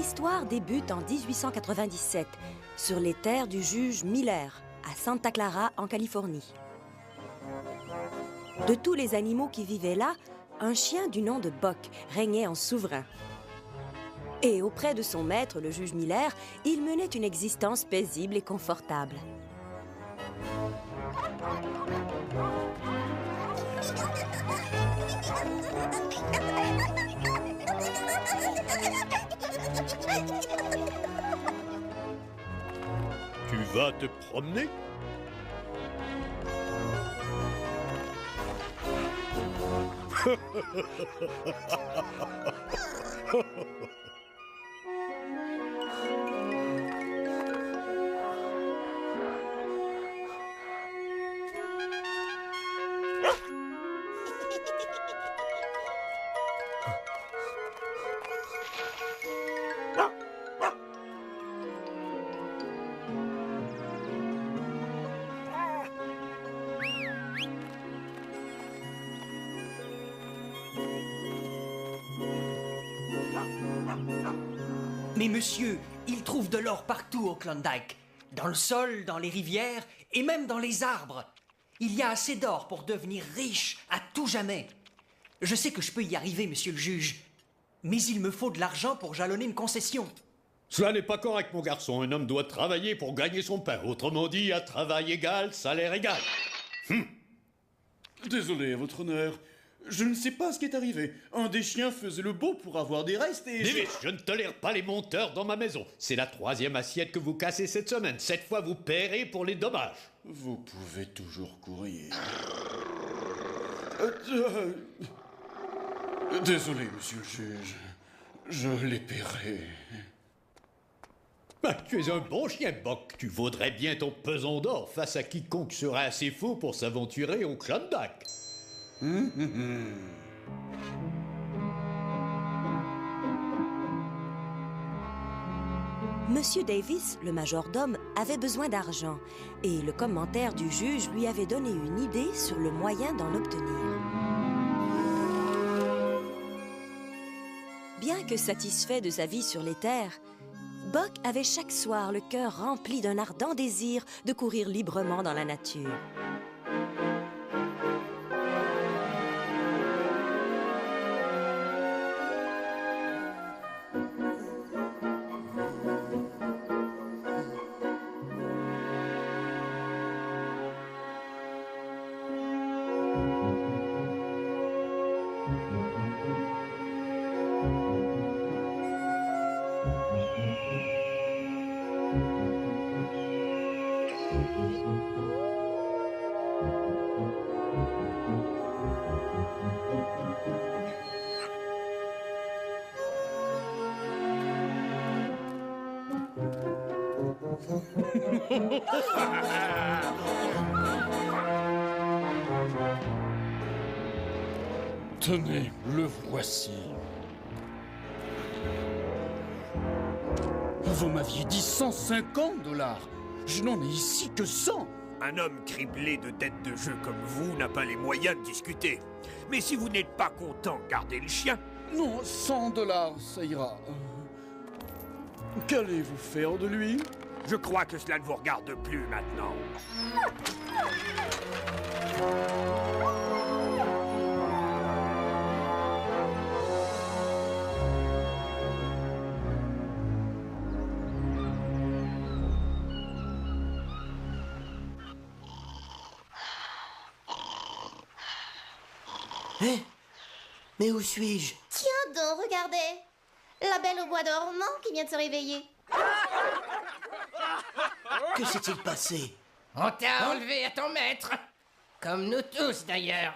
L'histoire débute en 1897, sur les terres du juge Miller, à Santa Clara, en Californie. De tous les animaux qui vivaient là, un chien du nom de Buck régnait en souverain. Et auprès de son maître, le juge Miller, il menait une existence paisible et confortable. Tu vas te promener? Mais monsieur, il trouve de l'or partout au Klondike. Dans le sol, dans les rivières et même dans les arbres. Il y a assez d'or pour devenir riche à tout jamais. Je sais que je peux y arriver, monsieur le juge. Mais il me faut de l'argent pour jalonner une concession. Cela n'est pas correct, mon garçon. Un homme doit travailler pour gagner son pain. Autrement dit, à travail égal, salaire égal. Désolé, votre honneur. Je ne sais pas ce qui est arrivé. Un des chiens faisait le beau pour avoir des restes et... Davis, je ne tolère pas les menteurs dans ma maison. C'est la 3e assiette que vous cassez cette semaine. Cette fois, vous paierez pour les dommages. Vous pouvez toujours courir. Désolé, monsieur le juge. Je les paierai. Tu es un bon chien, Buck. Tu vaudrais bien ton pesant d'or face à quiconque sera assez fou pour s'aventurer au Klondike. Monsieur Davis, le majordome, avait besoin d'argent et le commentaire du juge lui avait donné une idée sur le moyen d'en obtenir. Bien que satisfait de sa vie sur les terres, Buck avait chaque soir le cœur rempli d'un ardent désir de courir librement dans la nature. Tenez, le voici. Vous m'aviez dit 150 $. Je n'en ai ici que 100. Un homme criblé de dettes de jeu comme vous n'a pas les moyens de discuter. Mais si vous n'êtes pas content, gardez le chien. Non, 100 $, ça ira. Qu'allez-vous faire de lui? Je crois que cela ne vous regarde plus maintenant. Hein? Mais où suis-je? Tiens donc, regardez. La belle au bois dormant qui vient de se réveiller. Que s'est-il passé? On t'a enlevé à ton maître. Comme nous tous, d'ailleurs.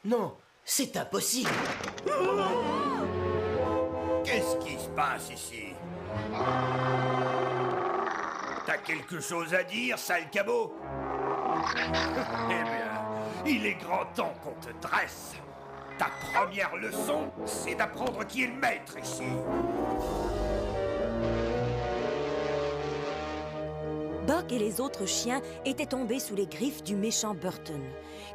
Non, c'est impossible. Qu'est-ce qui se passe ici? T'as quelque chose à dire, sale cabot? Eh bien, il est grand temps qu'on te dresse. Ta première leçon, c'est d'apprendre qui est le maître ici. Buck et les autres chiens étaient tombés sous les griffes du méchant Burton,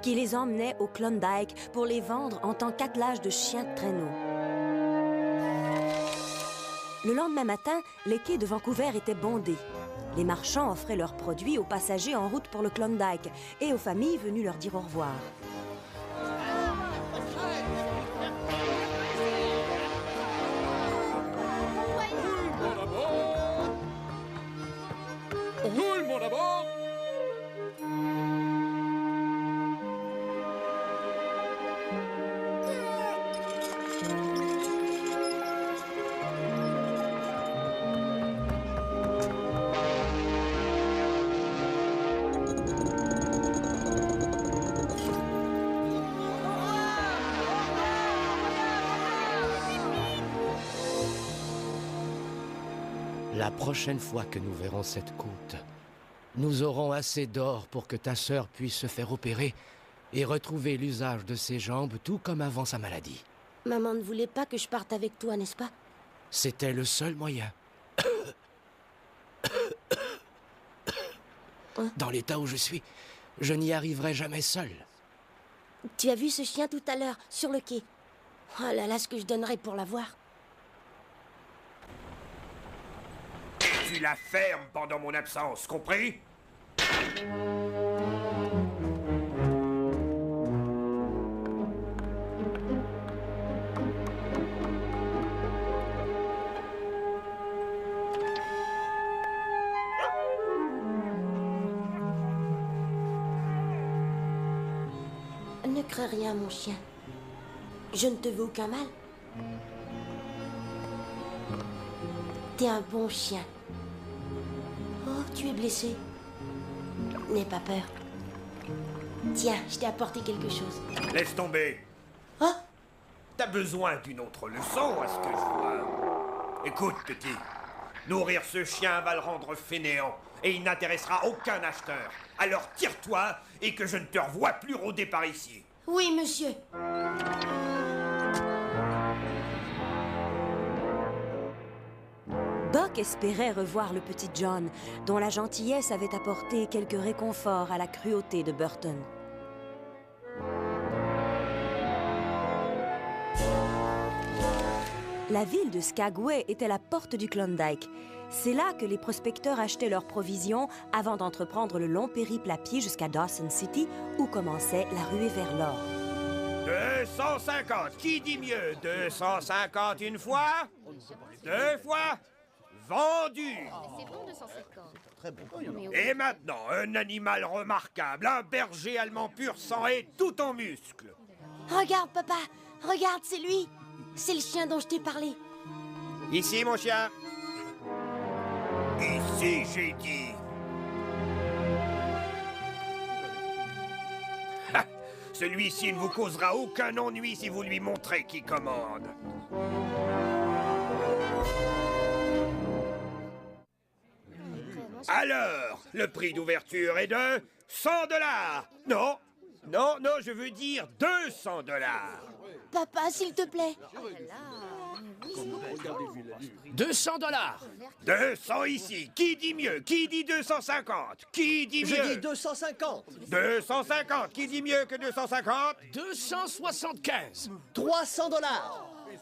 qui les emmenait au Klondike pour les vendre en tant qu'attelage de chiens de traîneau. Le lendemain matin, les quais de Vancouver étaient bondés. Les marchands offraient leurs produits aux passagers en route pour le Klondike et aux familles venues leur dire au revoir. Roule, mon d'abord! La prochaine fois que nous verrons cette côte, nous aurons assez d'or pour que ta sœur puisse se faire opérer et retrouver l'usage de ses jambes tout comme avant sa maladie. Maman ne voulait pas que je parte avec toi, n'est-ce pas? C'était le seul moyen. Dans l'état où je suis, je n'y arriverai jamais seul. Tu as vu ce chien tout à l'heure, sur le quai. Oh là là, ce que je donnerais pour l'avoir. Tu la fermes pendant mon absence, compris? Ne crains rien, mon chien. Je ne te veux aucun mal. T'es un bon chien. Oh, tu es blessé. N'aie pas peur. Tiens, je t'ai apporté quelque chose. Laisse tomber. Oh! T'as besoin d'une autre leçon, à ce que je vois. Écoute, petit. Nourrir ce chien va le rendre fainéant, et il n'intéressera aucun acheteur. Alors tire-toi, et que je ne te revoie plus rôder par ici. Oui, monsieur. Buck espérait revoir le petit John, dont la gentillesse avait apporté quelque réconfort à la cruauté de Burton. La ville de Skagway était la porte du Klondike. C'est là que les prospecteurs achetaient leurs provisions avant d'entreprendre le long périple à pied jusqu'à Dawson City, où commençait la ruée vers l'or. 250, qui dit mieux? 250 une fois? 2 fois? Vendu! C'est bon, 250. Très bon. Et maintenant, un animal remarquable, un berger allemand pur sang et tout en muscles. Regarde, papa. Regarde, c'est lui. C'est le chien dont je t'ai parlé. Ici, mon chien. Ici, j'ai dit. Ha! Celui-ci ne vous causera aucun ennui si vous lui montrez qui commande. Alors, le prix d'ouverture est de 100 $. Non, non, non, je veux dire 200 $. Papa, s'il te plaît. 200 $. 200 ici. Qui dit mieux? Qui dit 250? Qui dit mieux? Je dis 250. 250. Qui dit mieux que 250? 275. 300 $.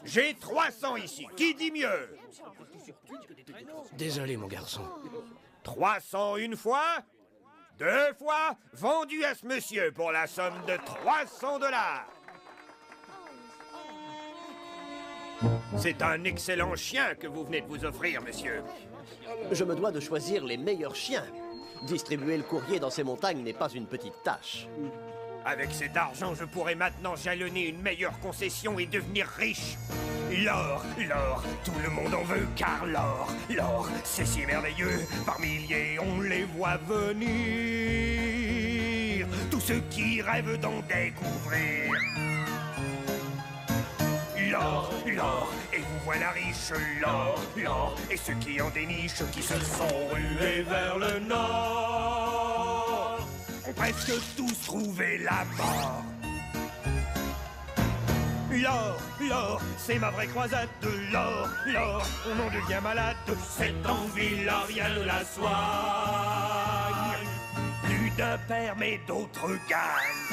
J'ai 300 ici. Qui dit mieux? Désolé, mon garçon. 300 une fois? 2 fois? Vendu à ce monsieur pour la somme de 300 $. C'est un excellent chien que vous venez de vous offrir, monsieur. Je me dois de choisir les meilleurs chiens. Distribuer le courrier dans ces montagnes n'est pas une petite tâche. Avec cet argent, je pourrais maintenant jalonner une meilleure concession et devenir riche. L'or, l'or, tout le monde en veut, car l'or, c'est si merveilleux. Par milliers, on les voit venir. Tous ceux qui rêvent d'en découvrir. L'or, et vous voilà riche, l'or, et ceux qui en dénichent, qui se sont rués vers le nord, ont presque tous trouvé la mort. L'or, c'est ma vraie croisade de l'or, on en devient malade, cette envie là rien ne la soigne. Plus d'un perd, mais d'autres gagnent.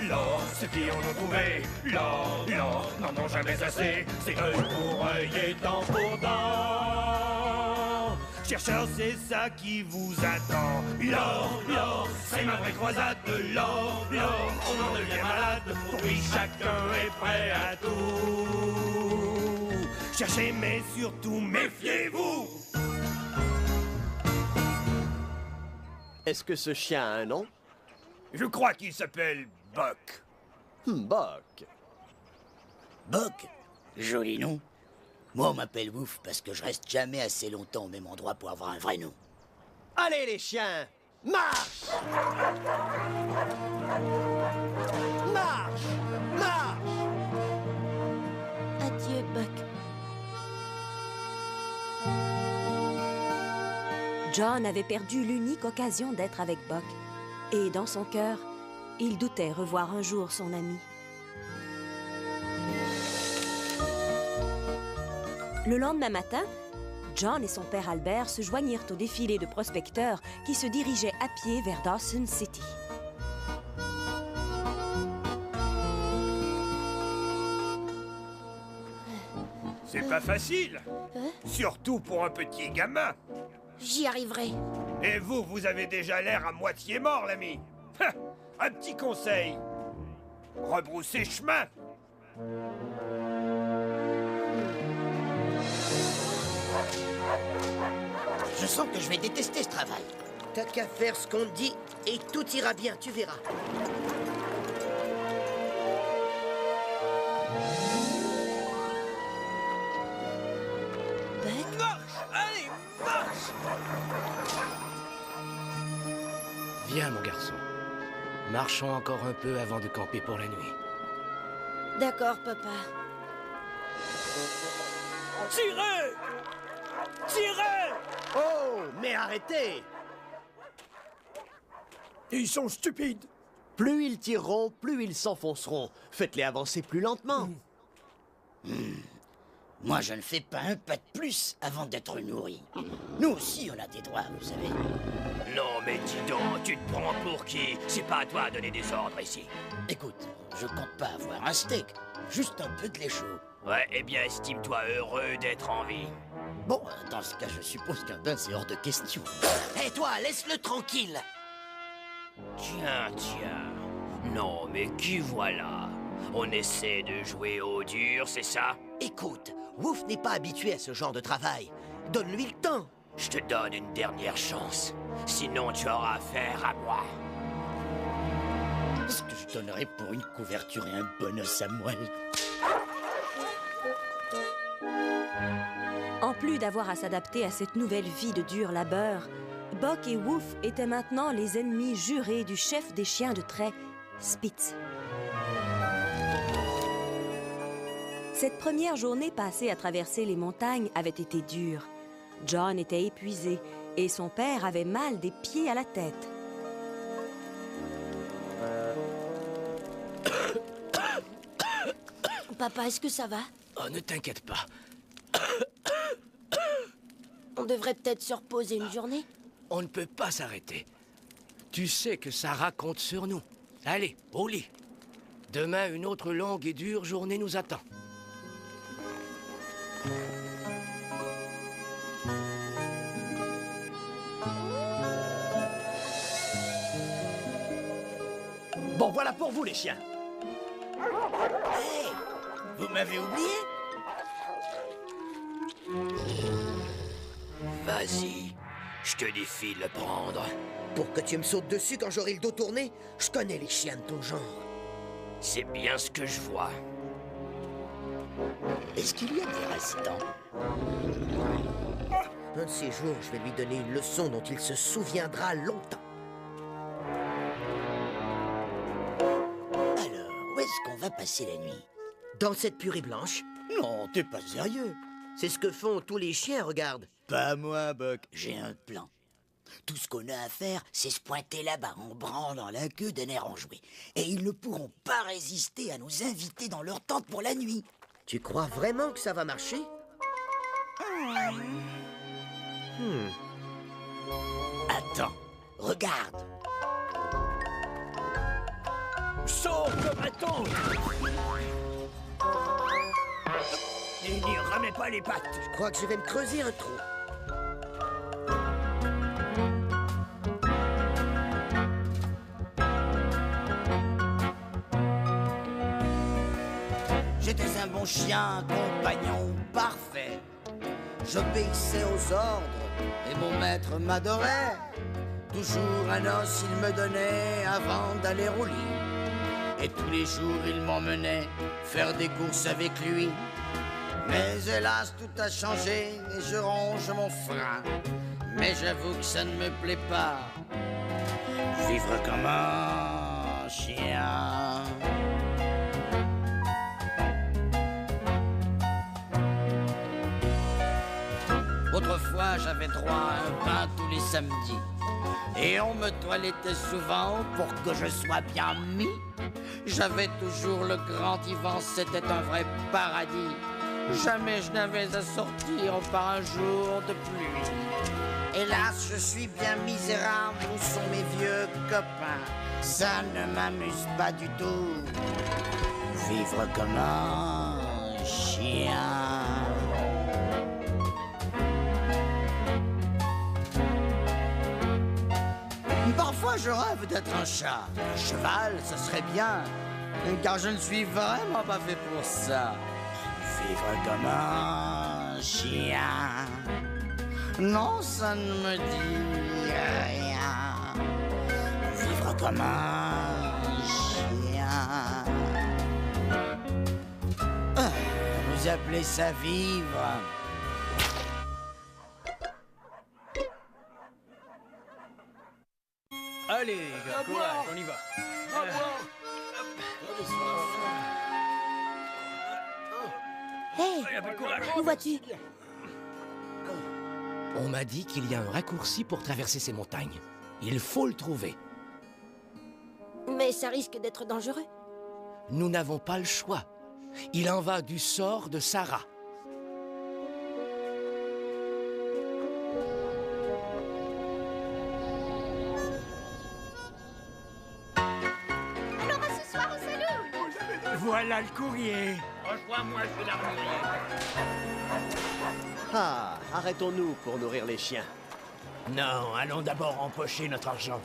L'or, ceux qui en ont trouvé l'or, l'or, n'en ont jamais assez. C'est œil pour œil et dent pour dent. Chercheurs, c'est ça qui vous attend. L'or, l'or, c'est ma vraie croisade. L'or, l'or, on en devient malade. Pour lui, chacun est prêt à tout. Cherchez, mais surtout méfiez-vous. Est-ce que ce chien a un nom? Je crois qu'il s'appelle Buck. Buck. Buck? Joli nom. Moi, on m'appelle Wouf parce que je reste jamais assez longtemps au même endroit pour avoir un vrai nom. Allez, les chiens! Marche! Marche! Marche! Adieu, Buck. John avait perdu l'unique occasion d'être avec Buck. Et dans son cœur, il doutait revoir un jour son ami. Le lendemain matin, John et son père Albert se joignirent au défilé de prospecteurs qui se dirigeaient à pied vers Dawson City. C'est pas facile. Surtout pour un petit gamin. J'y arriverai. Et vous, vous avez déjà l'air à moitié mort, l'ami. Un petit conseil. Rebroussez chemin. Je sens que je vais détester ce travail. T'as qu'à faire ce qu'on te dit et tout ira bien, tu verras. Buck? Marche! Allez, marche! Viens, mon garçon. Marchons encore un peu avant de camper pour la nuit. D'accord, papa. Tirez! Tirez! Oh, mais arrêtez! Ils sont stupides. Plus ils tireront, plus ils s'enfonceront. Faites-les avancer plus lentement. Moi, je ne fais pas un pas de plus avant d'être nourri. Nous aussi, on a des droits, vous savez. Non, mais dis donc, tu te prends pour qui? C'est pas à toi de donner des ordres ici. Écoute, je compte pas avoir un steak, juste un peu de lait chaud. Ouais, eh bien, estime-toi heureux d'être en vie. Bon, dans ce cas, je suppose qu'un bain, c'est hors de question. Hé, toi, laisse-le tranquille. Tiens, tiens. Non, mais qui voilà? On essaie de jouer au dur, c'est ça? Écoute, Wouf n'est pas habitué à ce genre de travail. Donne-lui le temps. Je te donne une dernière chance. Sinon, tu auras affaire à moi. Ce que je donnerais pour une couverture et un bon os à moelle. En plus d'avoir à s'adapter à cette nouvelle vie de dur labeur, Buck et Wouf étaient maintenant les ennemis jurés du chef des chiens de trait, Spitz. Cette première journée passée à traverser les montagnes avait été dure. John était épuisé et son père avait mal des pieds à la tête. Papa, est-ce que ça va? Oh, ne t'inquiète pas. On devrait peut-être se reposer une journée. On ne peut pas s'arrêter. Tu sais que ça raconte sur nous. Allez, au lit. Demain, une autre longue et dure journée nous attend. Bon, voilà pour vous, les chiens. Hey, vous m'avez oublié? Vas-y, je te défie de le prendre. Pour que tu me sautes dessus quand j'aurai le dos tourné, je connais les chiens de ton genre. C'est bien ce que je vois. Est-ce qu'il y a des restants? Un de ces jours, je vais lui donner une leçon dont il se souviendra longtemps. Alors, où est-ce qu'on va passer la nuit? Dans cette purée blanche. Non, t'es pas sérieux. C'est ce que font tous les chiens, regarde. Pas moi, Buck. J'ai un plan. Tout ce qu'on a à faire, c'est se pointer là-bas en branlant la queue d'un air enjoué. Et ils ne pourront pas résister à nous inviter dans leur tente pour la nuit. Tu crois vraiment que ça va marcher? Attends, regarde. Saut comme un thon. Et n'y remets pas les pattes. Je crois que je vais me creuser un trou. J'étais un bon chien, compagnon parfait. J'obéissais aux ordres et mon maître m'adorait. Toujours un os il me donnait avant d'aller au lit. Et tous les jours il m'emmenait faire des courses avec lui. Mais hélas tout a changé et je ronge mon frein. Mais j'avoue que ça ne me plaît pas. Vivre comme un chien. Autrefois, j'avais droit à un bain tous les samedis. Et on me toilettait souvent pour que je sois bien mis. J'avais toujours le grand Ivan, c'était un vrai paradis. Jamais je n'avais à sortir par un jour de pluie. Hélas, je suis bien misérable, où sont mes vieux copains? Ça ne m'amuse pas du tout. Vivre comme un chien. Parfois je rêve d'être un chat. Un cheval, ce serait bien. Car je ne suis vraiment pas fait pour ça. Vivre comme un chien. Non, ça ne me dit rien. Vivre comme un chien. Vous appelez ça vivre? Allez, les gars, courage, on y va. Hé, où vas-tu? On m'a dit qu'il y a un raccourci pour traverser ces montagnes. Il faut le trouver. Mais ça risque d'être dangereux. Nous n'avons pas le choix. Il en va du sort de Sarah. Alors à ce soir au salon. Voilà le courrier. Rejoins-moi chez l'armurier. Ah, arrêtons-nous pour nourrir les chiens. Non, allons d'abord empocher notre argent.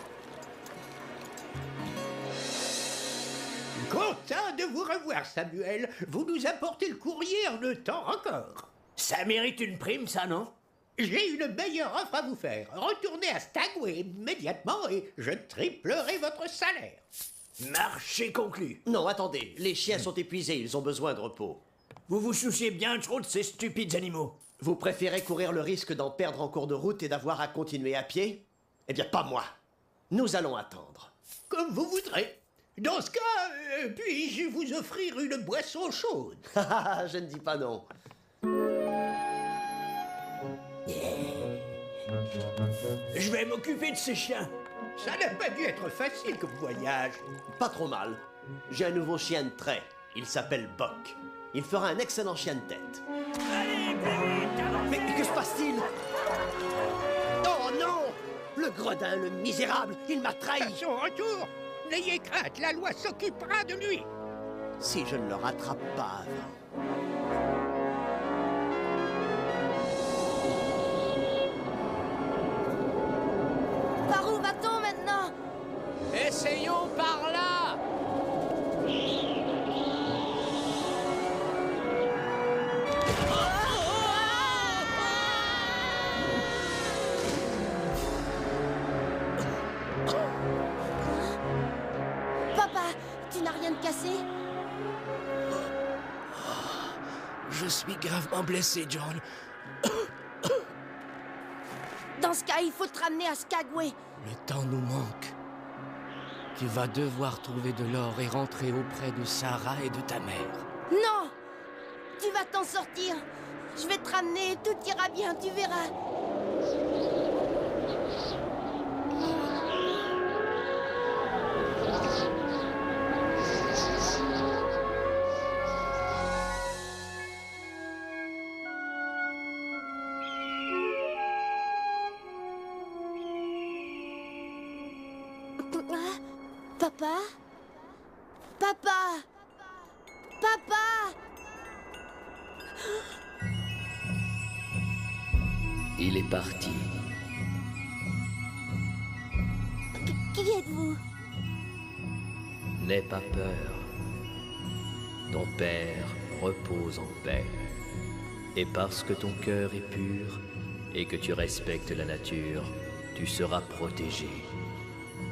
Content de vous revoir, Samuel. Vous nous apportez le courrier en un temps record. Ça mérite une prime, ça, non? J'ai une meilleure offre à vous faire. Retournez à Stagway immédiatement et je triplerai votre salaire. Marché conclu. Non, attendez, les chiens sont épuisés, ils ont besoin de repos. Vous vous souciez bien trop de ces stupides animaux. Vous préférez courir le risque d'en perdre en cours de route et d'avoir à continuer à pied? Eh bien, pas moi. Nous allons attendre. Comme vous voudrez. Dans ce cas, puis-je vous offrir une boisson chaude? Je ne dis pas non. Je vais m'occuper de ces chiens. Ça n'a pas dû être facile comme voyage. Pas trop mal. J'ai un nouveau chien de trait. Il s'appelle Bock. Il fera un excellent chien de tête. Allez, plus vite, avancez. Mais que se passe-t-il? Oh non! Le gredin, le misérable, il m'a trahi! À son retour, n'ayez crainte, la loi s'occupera de lui. Si je ne le rattrape pas avant... Par où va-t-on maintenant? Essayons par là! Papa, tu n'as rien de cassé? Je suis gravement blessé, John. Dans ce cas, il faut te ramener à Skagway. Le temps nous manque. Tu vas devoir trouver de l'or et rentrer auprès de Sarah et de ta mère. Non! Tu vas t'en sortir. Je vais te ramener et tout ira bien, tu verras. Papa? Papa! Papa! Il est parti. Qui êtes-vous? N'aie pas peur. Ton père repose en paix. Et parce que ton cœur est pur et que tu respectes la nature, tu seras protégé.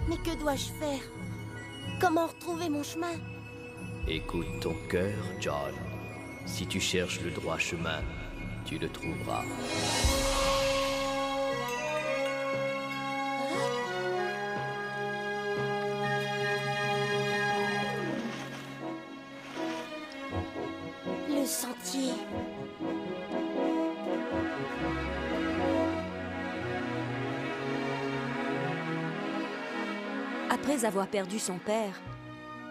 Mais que dois-je faire? Comment retrouver mon chemin? Écoute ton cœur, John. Si tu cherches le droit chemin, tu le trouveras. Le sentier. Après avoir perdu son père,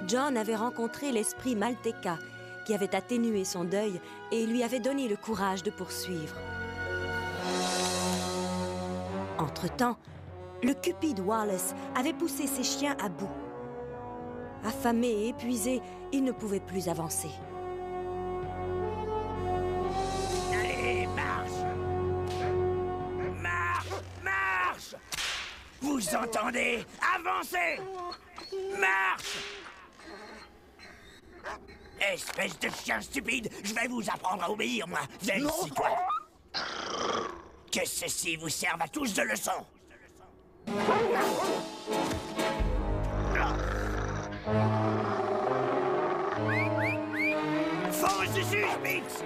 John avait rencontré l'esprit Malteka, qui avait atténué son deuil et lui avait donné le courage de poursuivre. Entre-temps, le cupide Wallace avait poussé ses chiens à bout. Affamé et épuisé, il ne pouvait plus avancer. Allez, marche! Marche! Marche! Vous entendez? Avancez! Marche! Espèce de chien stupide, je vais vous apprendre à obéir, moi. Viens ici, toi. Que ceci vous serve à tous de leçon. Fonce dessus, Spitz!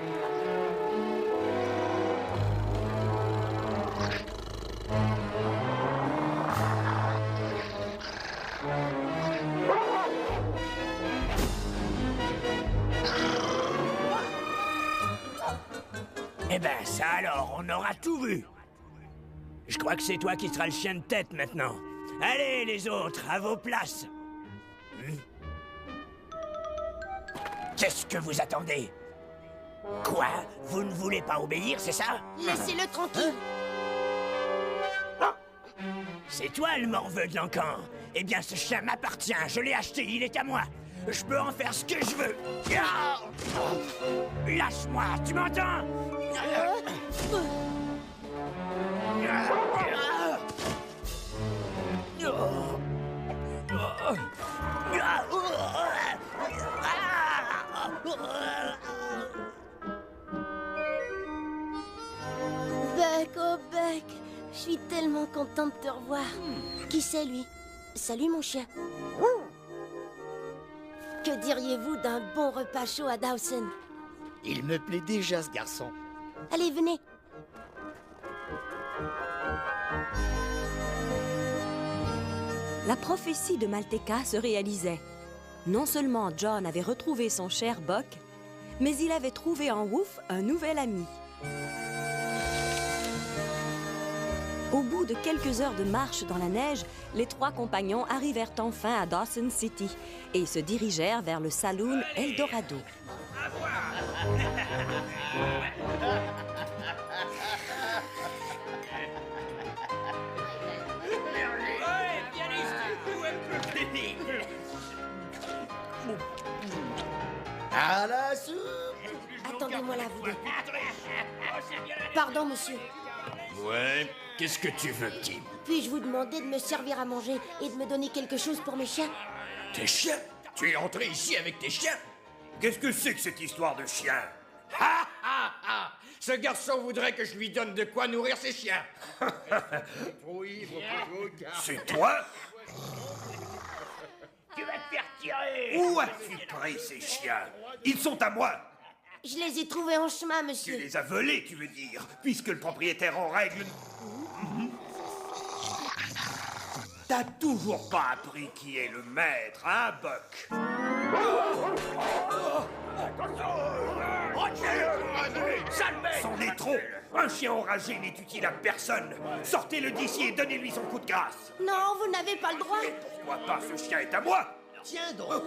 Eh ben, ça alors, on aura tout vu. Je crois que c'est toi qui seras le chien de tête maintenant. Allez, les autres, à vos places. Qu'est-ce que vous attendez? Quoi? Vous ne voulez pas obéir, c'est ça? Laissez-le tranquille. C'est toi le morveux de l'encan. Eh bien, ce chien m'appartient, je l'ai acheté, il est à moi. Je peux en faire ce que je veux. Lâche-moi, tu m'entends? Buck, oh Buck, je suis tellement contente de te revoir. Qui c'est lui? Salut mon chien. Que diriez-vous d'un bon repas chaud à Dawson? Il me plaît déjà ce garçon. Allez, venez. La prophétie de Malteka se réalisait. Non seulement John avait retrouvé son cher Buck, mais il avait trouvé en Wolf un nouvel ami. Au bout de quelques heures de marche dans la neige, les trois compagnons arrivèrent enfin à Dawson City et se dirigèrent vers le saloon Eldorado. À la soupe! Attendez-moi là, vous deux. Pardon, monsieur. Ouais, qu'est-ce que tu veux, petit? Puis-je vous demander de me servir à manger et de me donner quelque chose pour mes chiens? Tes chiens? Tu es entré ici avec tes chiens? Qu'est-ce que c'est que cette histoire de chien? Ha ha ha! Ce garçon voudrait que je lui donne de quoi nourrir ses chiens. C'est toi? Tu vas te faire tirer! Où as-tu pris ces chiens? Ils sont à moi! Je les ai trouvés en chemin, monsieur. Tu les as volés, tu veux dire, puisque le propriétaire en règle... T'as toujours pas appris qui est le maître, hein, Buck? C'en est trop! Un chien enragé n'est utile à personne! Sortez-le d'ici et donnez-lui son coup de grâce! Non, vous n'avez pas le droit! Pourquoi pas? Ce chien est à moi! Tiens donc!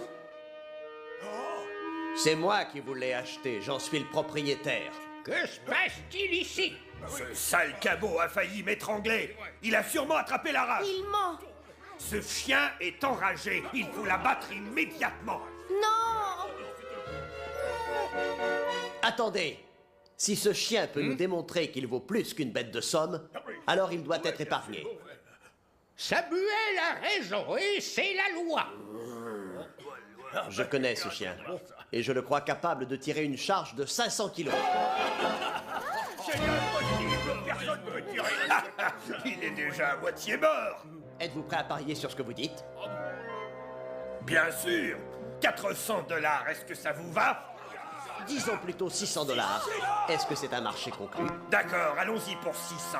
C'est moi qui vous l'ai acheté, j'en suis le propriétaire. Que se passe-t-il ici? Ce sale cabot a failli m'étrangler! Il a sûrement attrapé la rage! Il ment! Ce chien est enragé! Il faut l'abattre immédiatement! Non! Attendez! Si ce chien peut nous démontrer qu'il vaut plus qu'une bête de somme, alors il doit être épargné. Samuel a raison, et c'est la loi. Je connais ce chien, et je le crois capable de tirer une charge de 500 kilos. C'est impossible, personne ne peut tirer. Il est déjà à moitié mort. Êtes-vous prêt à parier sur ce que vous dites? Bien sûr. 400 $, est-ce que ça vous va? Disons plutôt 600 $. Est-ce que c'est un marché conclu? D'accord, allons-y pour 600.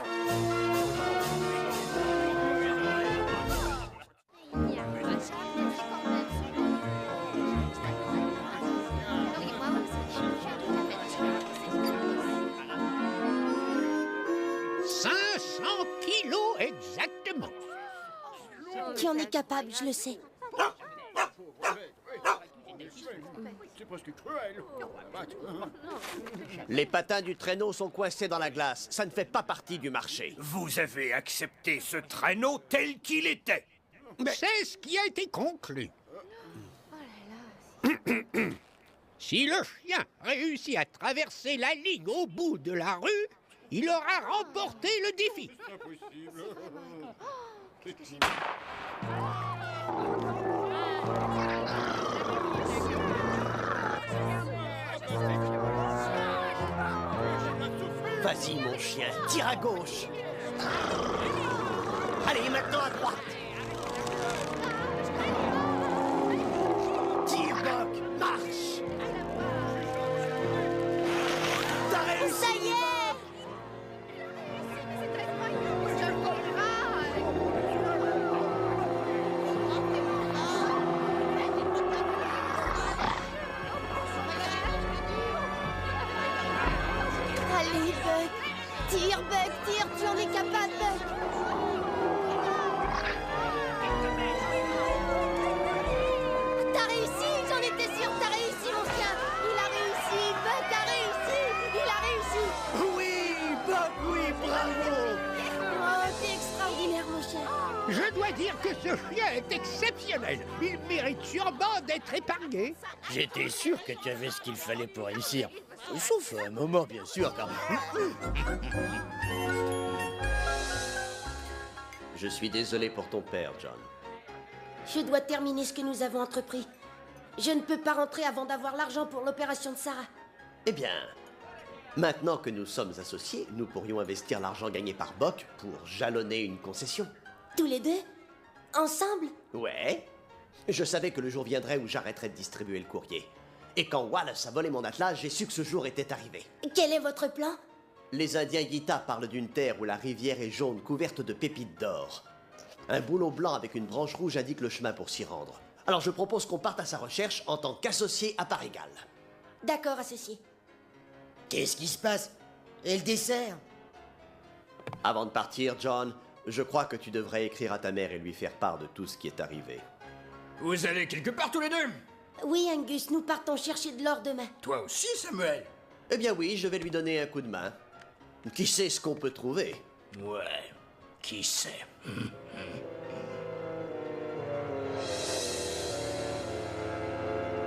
Kilos exactement. Tu en es capable, je le sais. Les patins du traîneau sont coincés dans la glace. Ça ne fait pas partie du marché. Vous avez accepté ce traîneau tel qu'il était. C'est ce qui a été conclu. Si le chien réussit à traverser la ligne au bout de la rue, il aura remporté le défi. Vas-y, mon chien, tire à gauche. Allez, maintenant à droite. Tire, Buck, marche. T'as réussi. Ça y est! Allez, Buck! Tire, Buck, tire! Tu en es capable, Buck! T'as réussi! J'en étais sûre! T'as réussi, mon chien! Il a réussi! Buck a réussi! Il a réussi! Oui, Buck, oui, bravo! Oh, t'es extraordinaire, mon chien! Je dois dire que ce chien est exceptionnel. Il mérite sûrement d'être épargné. J'étais sûr que tu avais ce qu'il fallait pour réussir. Sauf un moment, bien sûr, car... Je suis désolé pour ton père, John. Je dois terminer ce que nous avons entrepris. Je ne peux pas rentrer avant d'avoir l'argent pour l'opération de Sarah. Eh bien, maintenant que nous sommes associés, nous pourrions investir l'argent gagné par Buck pour jalonner une concession. Tous les deux? Ensemble? Ouais. Je savais que le jour viendrait où j'arrêterais de distribuer le courrier. Et quand Wallace a volé mon atlas, j'ai su que ce jour était arrivé. Quel est votre plan? Les Indiens Yita parlent d'une terre où la rivière est jaune, couverte de pépites d'or. Un bouleau blanc avec une branche rouge indique le chemin pour s'y rendre. Alors je propose qu'on parte à sa recherche en tant qu'associés à part égale. D'accord, associé. Qu'est-ce qui se passe? Et le dessert? Avant de partir, John, je crois que tu devrais écrire à ta mère et lui faire part de tout ce qui est arrivé. Vous allez quelque part tous les deux? Oui, Angus, nous partons chercher de l'or demain. Toi aussi, Samuel? Eh bien oui, je vais lui donner un coup de main. Qui sait ce qu'on peut trouver? Ouais, qui sait?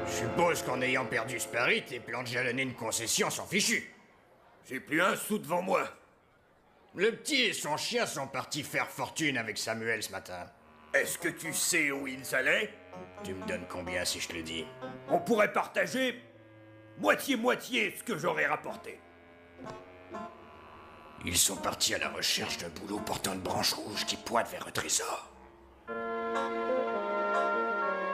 Je suppose qu'en ayant perdu Sparit, les plans de jalonner une concession sont fichus. J'ai plus un sou devant moi. Le petit et son chien sont partis faire fortune avec Samuel ce matin. Est-ce que tu sais où ils allaient? Tu me donnes combien si je te le dis? On pourrait partager moitié-moitié ce que j'aurais rapporté. Ils sont partis à la recherche d'un bouleau portant une branche rouge qui pointe vers un trésor.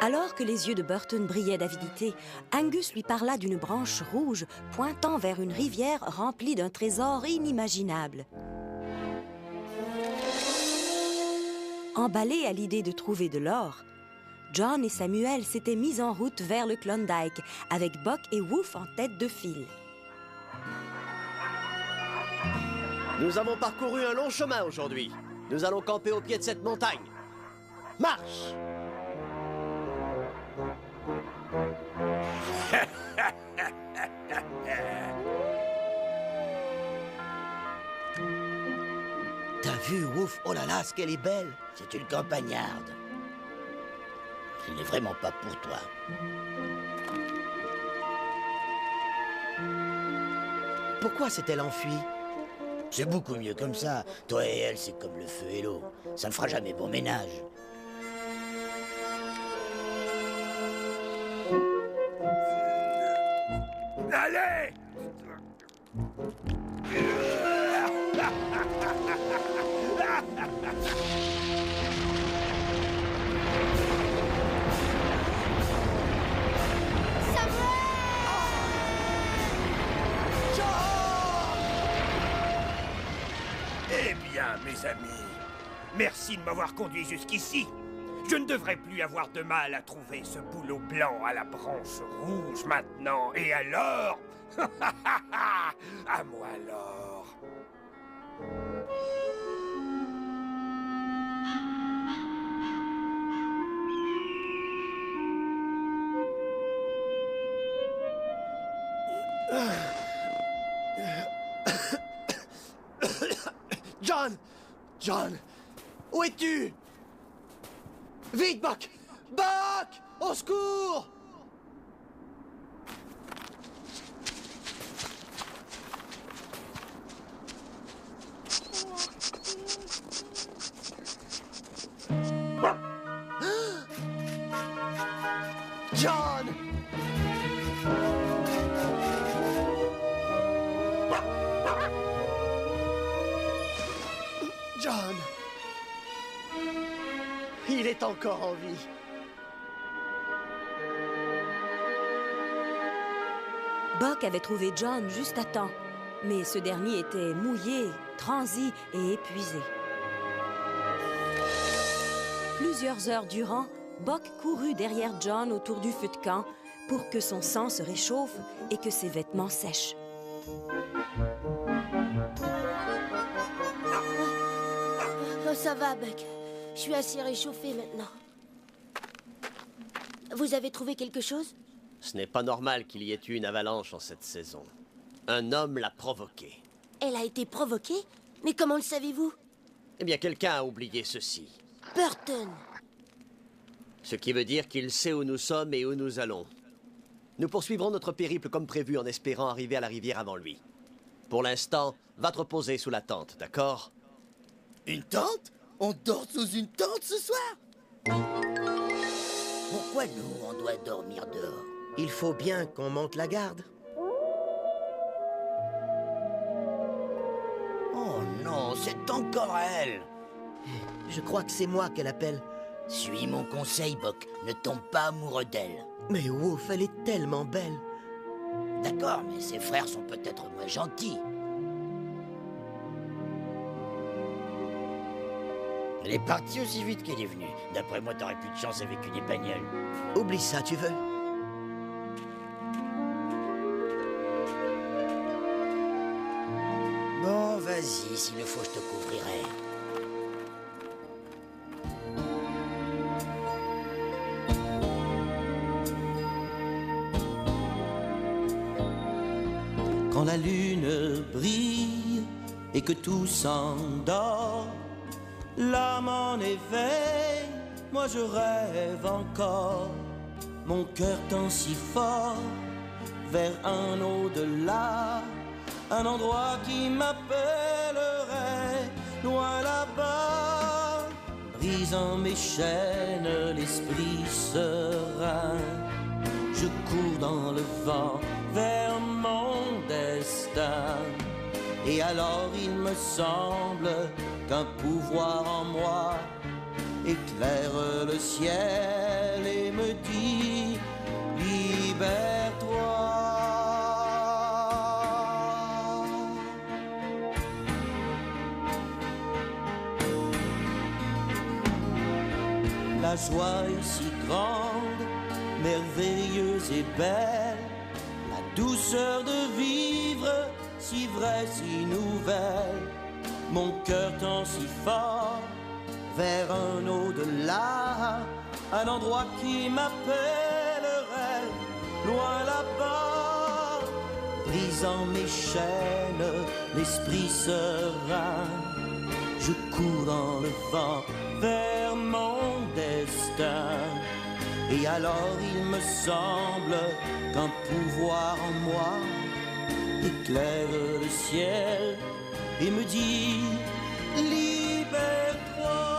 Alors que les yeux de Burton brillaient d'avidité, Angus lui parla d'une branche rouge pointant vers une rivière remplie d'un trésor inimaginable. Emballés à l'idée de trouver de l'or, John et Samuel s'étaient mis en route vers le Klondike, avec Buck et Wolf en tête de file. Nous avons parcouru un long chemin aujourd'hui. Nous allons camper au pied de cette montagne. Marche! T'as vu, Wolf? Oh là là, ce qu'elle est belle! C'est une campagnarde. il n'est vraiment pas pour toi. Pourquoi s'est-elle enfuie? C'est beaucoup mieux comme ça. Toi et elle, c'est comme le feu et l'eau. Ça ne fera jamais bon ménage. Allez! Eh bien, mes amis, merci de m'avoir conduit jusqu'ici. Je ne devrais plus avoir de mal à trouver ce bouleau blanc à la branche rouge maintenant. Et alors? À moi alors. John! John! Où es-tu? Vite, Buck! Buck! Au secours! John! John! Il est encore en vie. Buck avait trouvé John juste à temps, mais ce dernier était mouillé, transi et épuisé. Plusieurs heures durant, Buck courut derrière John autour du feu de camp pour que son sang se réchauffe et que ses vêtements sèchent. Oh, ça va, Buck. Je suis assez réchauffé maintenant. Vous avez trouvé quelque chose? Ce n'est pas normal qu'il y ait eu une avalanche en cette saison. Un homme l'a provoquée. Elle a été provoquée? Mais comment le savez-vous? Eh bien, quelqu'un a oublié ceci. Burton! Ce qui veut dire qu'il sait où nous sommes et où nous allons. Nous poursuivrons notre périple comme prévu en espérant arriver à la rivière avant lui. Pour l'instant, va te reposer sous la tente, d'accord? Une tente? On dort sous une tente ce soir? Pourquoi nous, on doit dormir dehors? Il faut bien qu'on monte la garde. Oh non, c'est encore elle! Je crois que c'est moi qu'elle appelle. Suis mon conseil, Buck. Ne tombe pas amoureux d'elle. Mais Wolf, elle est tellement belle. D'accord, mais ses frères sont peut-être moins gentils. Elle est partie aussi vite qu'elle est venue. D'après moi, t'aurais plus de chance avec une épagnole. Oublie ça, tu veux? Bon, vas-y, s'il le faut, je te couvrirai. Quand la lune brille et que tout s'endort, l'âme en éveil, moi je rêve encore. Mon cœur tend si fort vers un au-delà, un endroit qui m'appellerait loin là-bas. Brisant mes chaînes, l'esprit serein, je cours dans le vent vers mon destin. Et alors il me semble qu'un pouvoir en moi éclaire le ciel et me dit libère-toi. La joie est si grande, merveilleuse et belle, la douceur de vivre, si vraie, si nouvelle. Mon cœur tend si fort vers un au-delà, un endroit qui m'appellerait loin là-bas. Brisant mes chaînes, l'esprit serein, je cours dans le vent vers mon destin. Et alors il me semble qu'un pouvoir en moi éclaire le ciel et me dit libère-toi.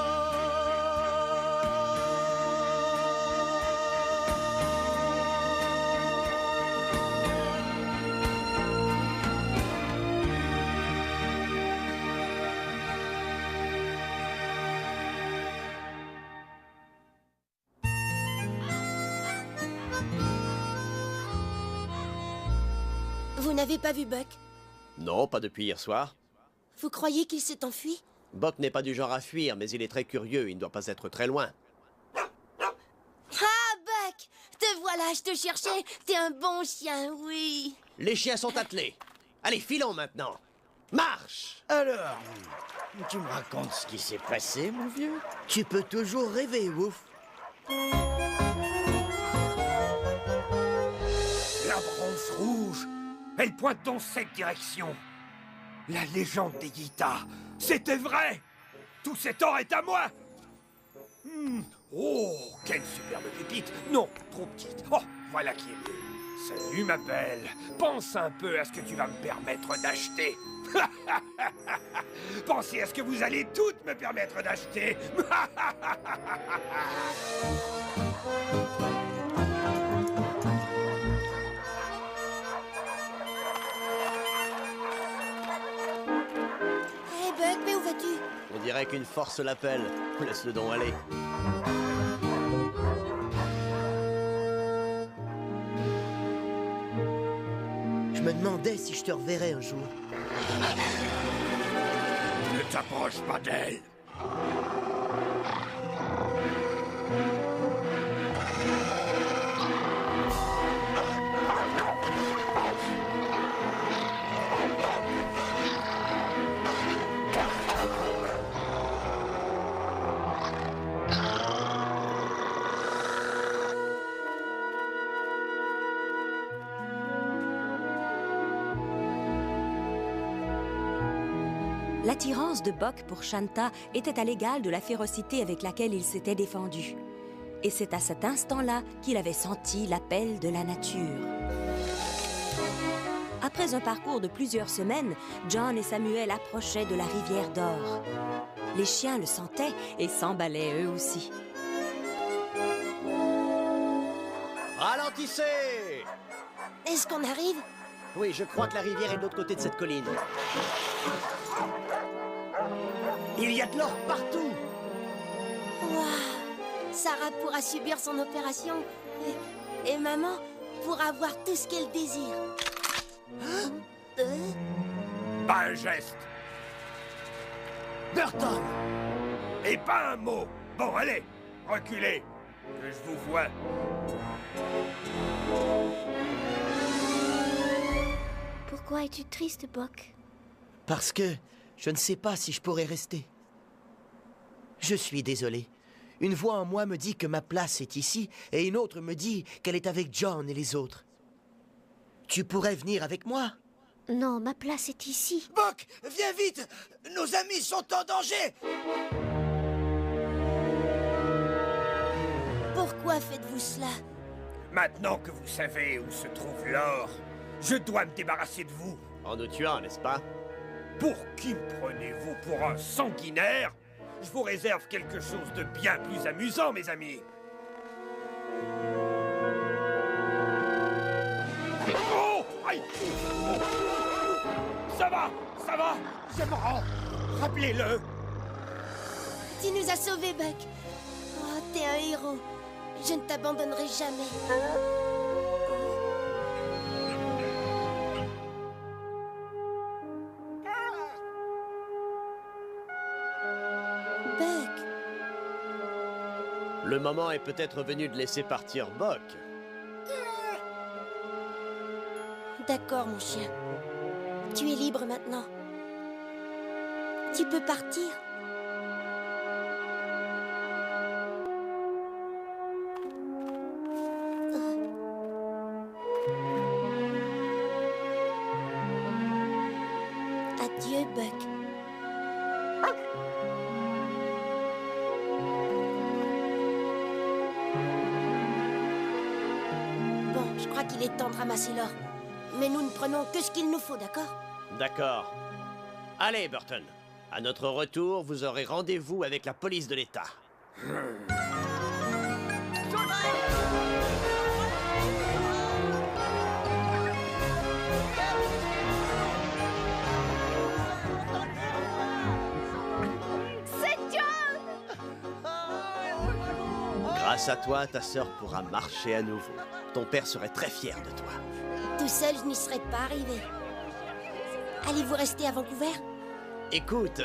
Vous n'avez pas vu Buck? Non, pas depuis hier soir. Vous croyez qu'il s'est enfui? Buck n'est pas du genre à fuir, mais il est très curieux, il ne doit pas être très loin. Ah, Buck! Te voilà, je te cherchais. T'es un bon chien, oui. Les chiens sont attelés. Allez, filons maintenant. Marche! Alors, tu me racontes ce qui s'est passé, mon vieux? Tu peux toujours rêver, Wouf. La bronze rouge, elle pointe dans cette direction. La légende des Yita, c'était vrai. Tout cet or est à moi. Oh, quelle superbe pépite. Non, trop petite. Oh, voilà qui est mieux. Salut, ma belle. Pense un peu à ce que tu vas me permettre d'acheter. Pensez à ce que vous allez toutes me permettre d'acheter. Hé, Buck, mais où vas-tu? On dirait qu'une force l'appelle. Laisse-le donc aller. Je me demandais si je te reverrais un jour. Ne t'approche pas d'elle. L'attirance de Buck pour Shanta était à l'égal de la férocité avec laquelle il s'était défendu. Et c'est à cet instant-là qu'il avait senti l'appel de la nature. Après un parcours de plusieurs semaines, John et Samuel approchaient de la rivière d'or. Les chiens le sentaient et s'emballaient eux aussi. Ralentissez! Est-ce qu'on arrive? Oui, je crois que la rivière est de l'autre côté de cette colline. Il y a de l'or partout! Waouh! Sarah pourra subir son opération. Et maman pourra avoir tout ce qu'elle désire. Pas un geste. Burton! Et pas un mot. Bon, allez, reculez, que je vous vois. Pourquoi es-tu triste, Buck? Parce que je ne sais pas si je pourrais rester. Je suis désolé. Une voix en moi me dit que ma place est ici, et une autre me dit qu'elle est avec John et les autres. Tu pourrais venir avec moi? Non, ma place est ici. Buck, viens vite! Nos amis sont en danger! Pourquoi faites-vous cela? Maintenant que vous savez où se trouve l'or, je dois me débarrasser de vous. En nous tuant, n'est-ce pas? Pour qui me prenez-vous pour un sanguinaire? Je vous réserve quelque chose de bien plus amusant, mes amis. Oh! Aïe! Ça va! Je me rends! Rappelez-le! Tu nous as sauvés, Buck. Oh, t'es un héros. Je ne t'abandonnerai jamais. Buck. Le moment est peut-être venu de laisser partir Buck. D'accord, mon chien. Tu es libre maintenant. Tu peux partir. Adieu, Buck. crois qu'il est temps de ramasser l'or. Mais nous ne prenons que ce qu'il nous faut, d'accord? D'accord. Allez, Burton. À notre retour, vous aurez rendez-vous avec la police de l'État. C'est John! Grâce à toi, ta sœur pourra marcher à nouveau. Ton père serait très fier de toi. Tout seul, je n'y serais pas arrivé. Allez-vous rester à Vancouver? Écoute,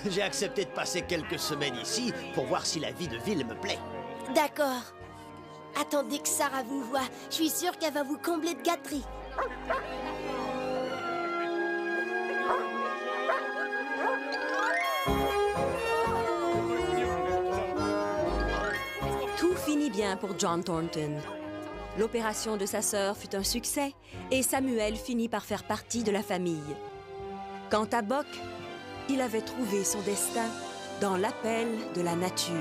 j'ai accepté de passer quelques semaines ici pour voir si la vie de ville me plaît. D'accord. Attendez que Sarah vous voie. Je suis sûre qu'elle va vous combler de gâteries. Tout finit bien pour John Thornton. L'opération de sa sœur fut un succès et Samuel finit par faire partie de la famille. Quant à Buck, il avait trouvé son destin dans l'appel de la nature.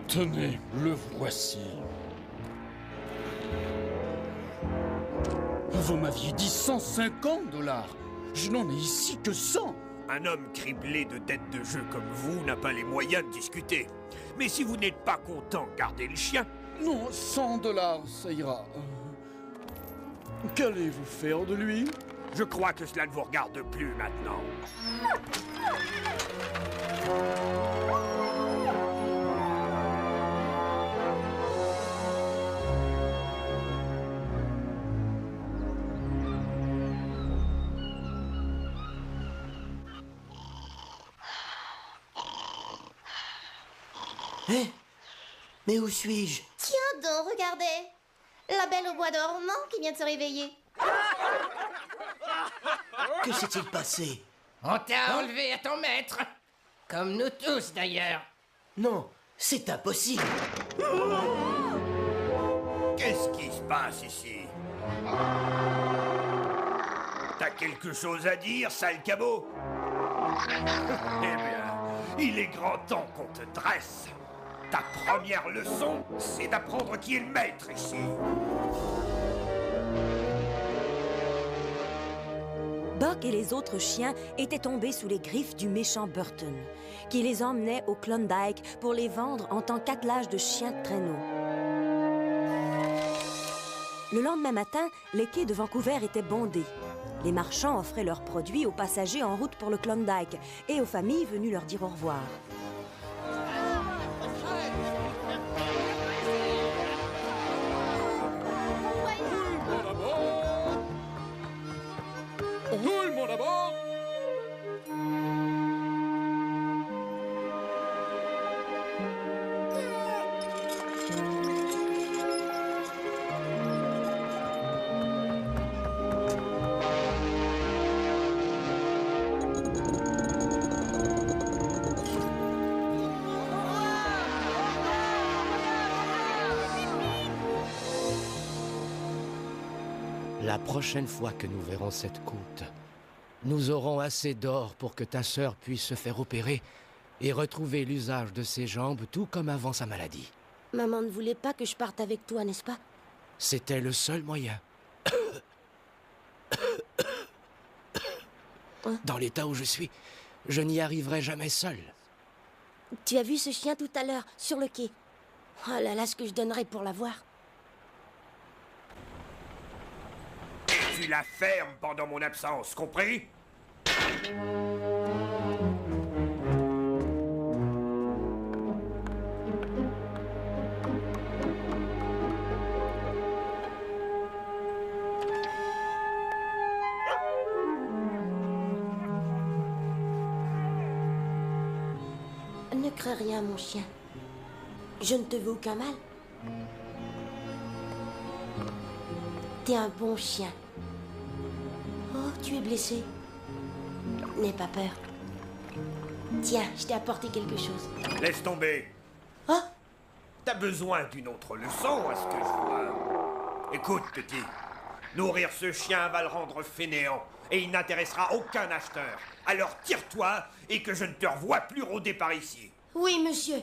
Tenez, le voici. Vous m'aviez dit 150 $. Je n'en ai ici que 100. Un homme criblé de dettes de jeu comme vous n'a pas les moyens de discuter. Mais si vous n'êtes pas content, gardez le chien. Non, 100 $, ça ira. Qu'allez-vous faire de lui? Je crois que cela ne vous regarde plus maintenant. Hein? Mais où suis-je? Tiens donc, regardez. La belle au bois dormant qui vient de se réveiller. Que s'est-il passé? On t'a enlevé à ton maître. Comme nous tous, d'ailleurs. Non, c'est impossible. Qu'est-ce qui se passe ici? T'as quelque chose à dire, sale cabot? Eh bien, il est grand temps qu'on te dresse. Ta première leçon, c'est d'apprendre qui est le maître ici. Buck et les autres chiens étaient tombés sous les griffes du méchant Burton, qui les emmenait au Klondike pour les vendre en tant qu'attelage de chiens de traîneau. Le lendemain matin, les quais de Vancouver étaient bondés. Les marchands offraient leurs produits aux passagers en route pour le Klondike et aux familles venues leur dire au revoir. Roule-moi d'abord! La prochaine fois que nous verrons cette côte, nous aurons assez d'or pour que ta sœur puisse se faire opérer et retrouver l'usage de ses jambes tout comme avant sa maladie. Maman ne voulait pas que je parte avec toi, n'est-ce pas? C'était le seul moyen. Dans l'état où je suis, je n'y arriverai jamais seul. Tu as vu ce chien tout à l'heure, sur le quai? Oh là là, ce que je donnerais pour l'avoir. Tu la fermes pendant mon absence, compris? Ne crains rien, mon chien. Je ne te veux aucun mal. T'es un bon chien. Oh, tu es blessé. N'aie pas peur. Tiens, je t'ai apporté quelque chose. Laisse tomber. Oh! T'as besoin d'une autre leçon, à ce que je vois. Écoute, petit. Nourrir ce chien va le rendre fainéant, et il n'intéressera aucun acheteur. Alors tire-toi, et que je ne te revoie plus rôder par ici. Oui, monsieur.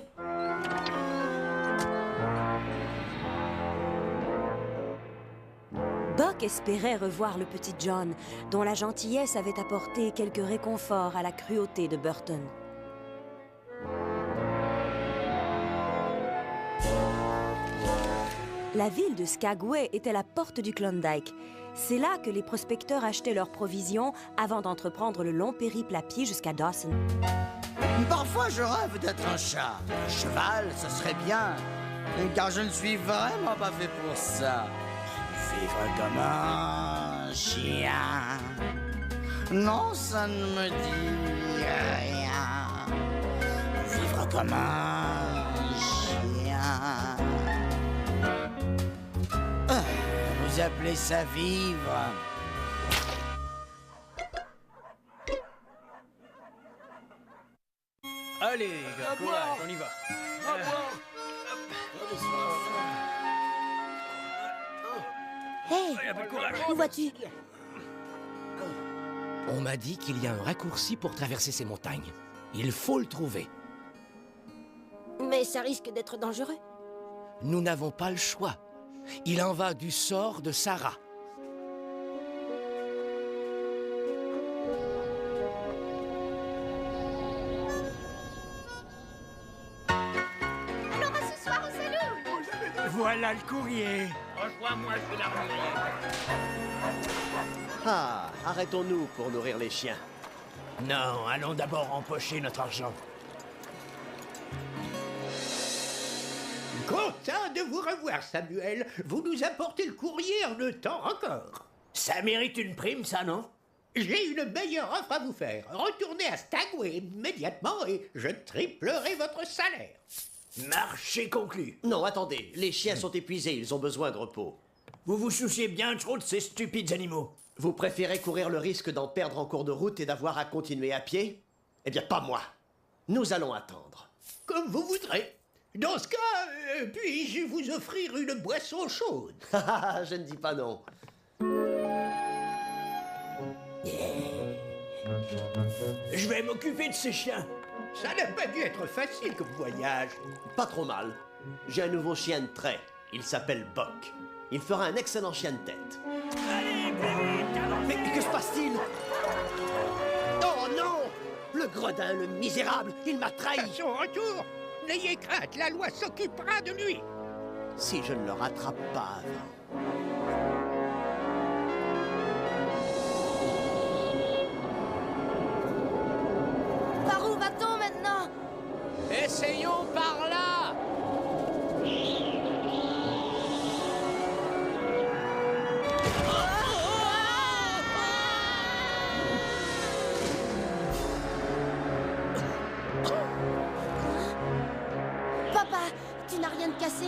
Buck espérait revoir le petit John, dont la gentillesse avait apporté quelque réconfort à la cruauté de Burton. La ville de Skagway était la porte du Klondike. C'est là que les prospecteurs achetaient leurs provisions avant d'entreprendre le long périple à pied jusqu'à Dawson. Parfois, je rêve d'être un chat. Un cheval, ce serait bien. Car je ne suis vraiment pas fait pour ça. Vivre comme un chien. Non, ça ne me dit rien. Vivre comme un chien. Vous appelez ça vivre? Allez, gars, courage, on y va. Hé, où vas-tu? On m'a dit qu'il y a un raccourci pour traverser ces montagnes. Il faut le trouver. Mais ça risque d'être dangereux. Nous n'avons pas le choix. Il en va du sort de Sarah. On aura ce soir au salon. Voilà le courrier. Rejoins-moi chez l'armurier. Ah, arrêtons-nous pour nourrir les chiens. Non, allons d'abord empocher notre argent. Content de vous revoir, Samuel. Vous nous apportez le courrier en un temps record. Ça mérite une prime, ça, non? J'ai une meilleure offre à vous faire. Retournez à Skagway immédiatement et je triplerai votre salaire. Marché conclu. Non, attendez, les chiens sont épuisés, ils ont besoin de repos. Vous vous souciez bien trop de ces stupides animaux. Vous préférez courir le risque d'en perdre en cours de route et d'avoir à continuer à pied? Eh bien, pas moi. Nous allons attendre. Comme vous voudrez. Dans ce cas, puis-je vous offrir une boisson chaude? Je ne dis pas non. Je vais m'occuper de ces chiens. Ça n'a pas dû être facile comme voyage. Pas trop mal. J'ai un nouveau chien de trait. Il s'appelle Buck. Il fera un excellent chien de tête. Allez, plus vite, avancez. Mais que se passe-t-il? Oh non! Le gredin, le misérable, il m'a trahi! À son retour, n'ayez crainte, la loi s'occupera de lui. Si je ne le rattrape pas avant... Par où va-t-on maintenant? Essayons par là! Papa, tu n'as rien de cassé?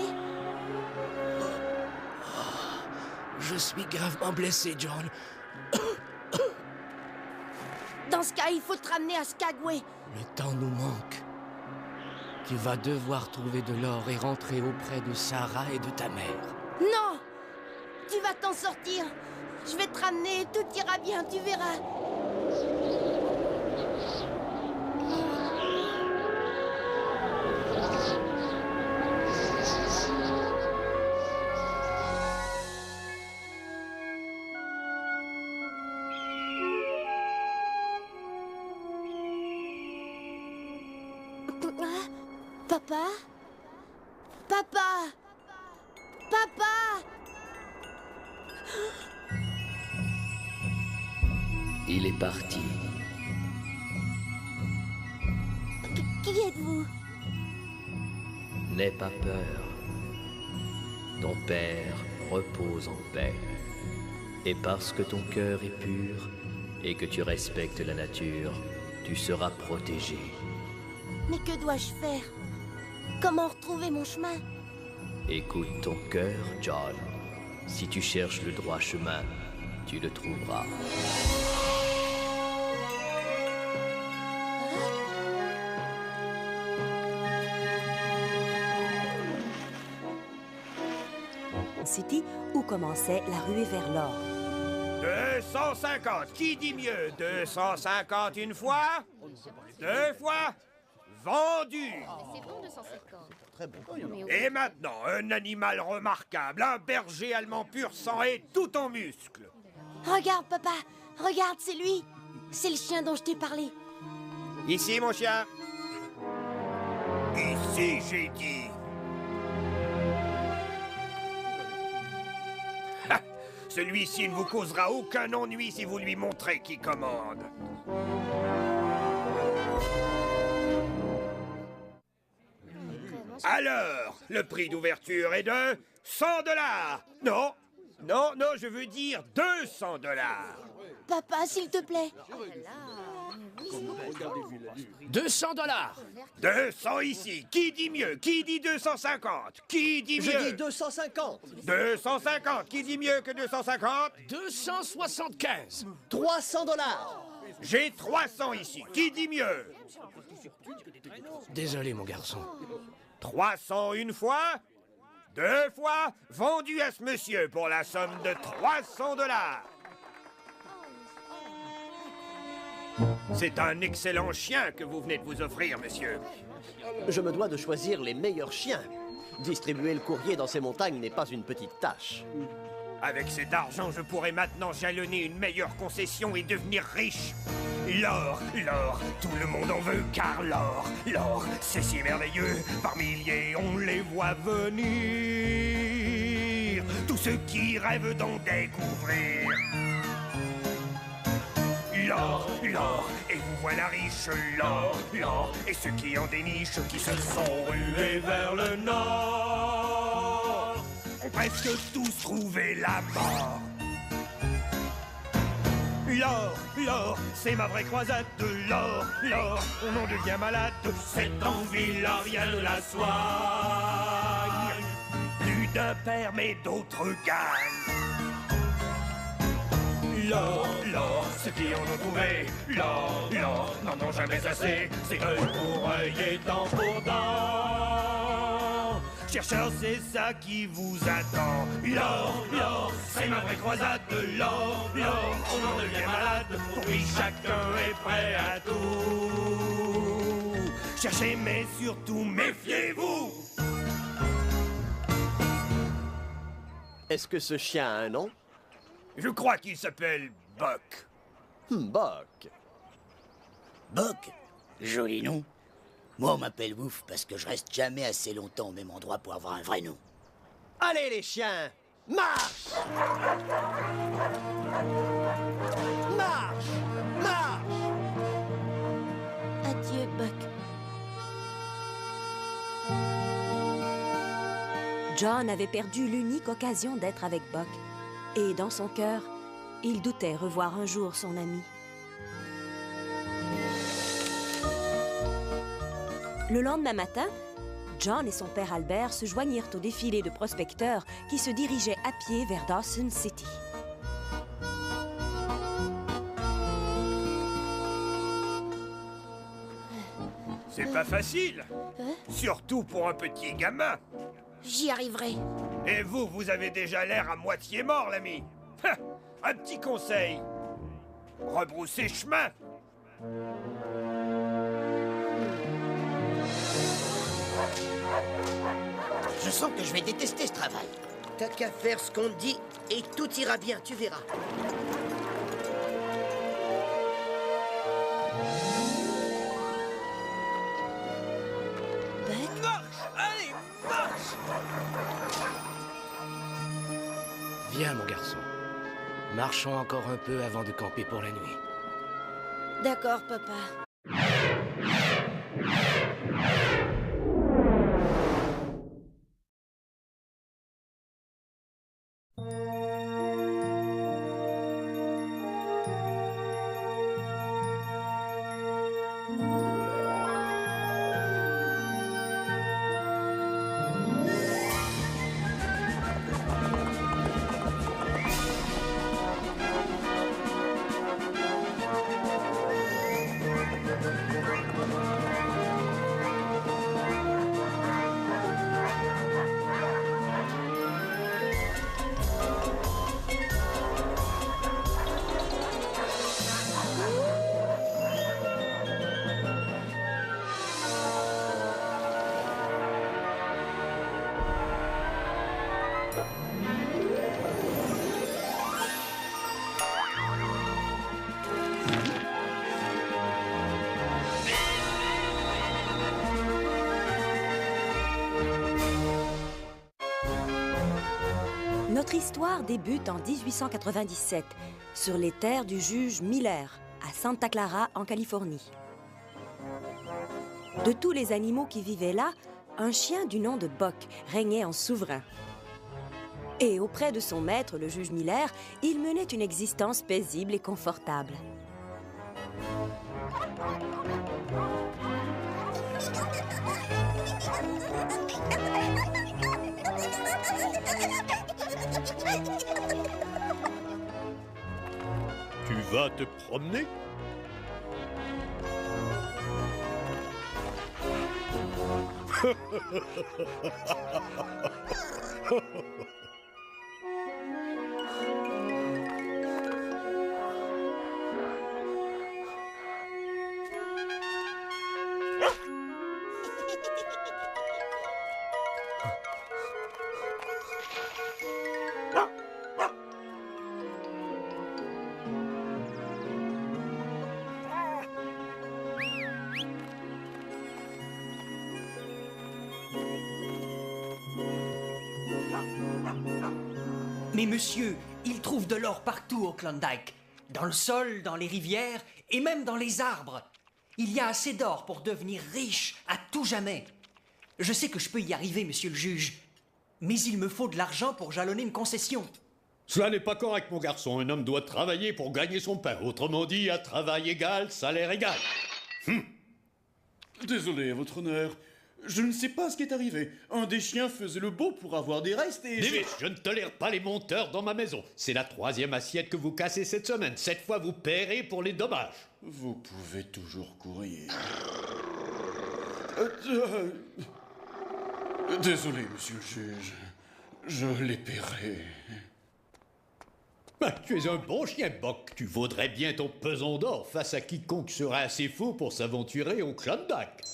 Je suis gravement blessé, John. Dans ce cas, il faut te ramener à Skagway. Le temps nous manque. Tu vas devoir trouver de l'or et rentrer auprès de Sarah et de ta mère. Non! Tu vas t'en sortir. Je vais te ramener, tout ira bien, tu verras. Papa? Papa? Papa? Il est parti. Qui êtes-vous? N'aie pas peur. Ton père repose en paix. Et parce que ton cœur est pur et que tu respectes la nature, tu seras protégé. Mais que dois-je faire? Comment retrouver mon chemin? Écoute ton cœur, John. Si tu cherches le droit chemin, tu le trouveras. City, où commençait la ruée vers l'or. 250, qui dit mieux? 250 une fois? 2 fois? Vendu! C'est bon, 250. Très bon. Et maintenant, un animal remarquable, un berger allemand pur sang et tout en muscles. Regarde, papa. Regarde, c'est lui. C'est le chien dont je t'ai parlé. Ici, mon chien. Ici, j'ai dit. Ha! Celui-ci ne vous causera aucun ennui si vous lui montrez qui commande. Alors, le prix d'ouverture est de 100 $. Non, non, non, je veux dire 200 $. Papa, s'il te plaît. 200 $. 200 ici. Qui dit mieux? Qui dit 250? Qui dit mieux? Je dis 250. 250. Qui dit mieux que 250? 275. 300 $. J'ai 300 ici. Qui dit mieux? Désolé, mon garçon. 300 une fois? 2 fois? Vendu à ce monsieur pour la somme de 300 $. C'est un excellent chien que vous venez de vous offrir, monsieur. Je me dois de choisir les meilleurs chiens. Distribuer le courrier dans ces montagnes n'est pas une petite tâche. Avec cet argent, je pourrais maintenant jalonner une meilleure concession et devenir riche. L'or, l'or, tout le monde en veut, car l'or, c'est si merveilleux. Par milliers, on les voit venir. Tous ceux qui rêvent d'en découvrir. L'or, et vous voilà riche, l'or, et ceux qui en dénichent, qui se sont rués vers le nord, ont presque tous trouvé la mort. L'or, c'est ma vraie croisade de l'or, on en devient malade, cette envie là rien ne la soigne. Plus d'un père mais d'autres gagnent. L'or, ceux qui en ont trouvé, l'or, n'en ont jamais assez, c'est œil pour œil et dent pour dent. Chercheurs, c'est ça qui vous attend. L'or, c'est ma vraie croisade de l'or, on en devient malade, pour lui chacun est prêt à tout. Cherchez mais surtout méfiez-vous. Est-ce que ce chien a un nom? Je crois qu'il s'appelle Buck. Buck. Buck? Joli nom. Moi, on m'appelle Wouf parce que je reste jamais assez longtemps au même endroit pour avoir un vrai nom. Allez, les chiens! Marche! Marche! Marche! Adieu, Buck. John avait perdu l'unique occasion d'être avec Buck. Et dans son cœur, il doutait revoir un jour son ami. Le lendemain matin, John et son père Albert se joignirent au défilé de prospecteurs qui se dirigeaient à pied vers Dawson City. C'est pas facile, surtout pour un petit gamin. J'y arriverai. Et vous avez déjà l'air à moitié mort, l'ami. un petit conseil. Rebroussez chemin. Je sens que je vais détester ce travail. T'as qu'à faire ce qu'on te dit et tout ira bien, tu verras. Marche! Allez, marche! Viens, mon garçon. Marchons encore un peu avant de camper pour la nuit. D'accord, papa. Notre histoire débute en 1897, sur les terres du juge Miller, à Santa Clara, en Californie. De tous les animaux qui vivaient là, un chien du nom de Buck régnait en souverain. Et auprès de son maître, le juge Miller, il menait une existence paisible et confortable. Tu vas te promener? Mais monsieur, il trouve de l'or partout au Klondike. Dans le sol, dans les rivières et même dans les arbres. Il y a assez d'or pour devenir riche à tout jamais. Je sais que je peux y arriver, monsieur le juge. Mais il me faut de l'argent pour jalonner une concession. Cela n'est pas correct, mon garçon. Un homme doit travailler pour gagner son pain. Autrement dit, à travail égal, salaire égal. Désolé, votre honneur. Je ne sais pas ce qui est arrivé. Un des chiens faisait le beau pour avoir des restes et... Davis, je ne tolère pas les monteurs dans ma maison. C'est la 3e assiette que vous cassez cette semaine. Cette fois, vous paierez pour les dommages. Vous pouvez toujours courir. Désolé, monsieur le juge. Je les paierai. Tu es un bon chien, Buck. Tu vaudrais bien ton pesant d'or face à quiconque serait assez fou pour s'aventurer au Klondike.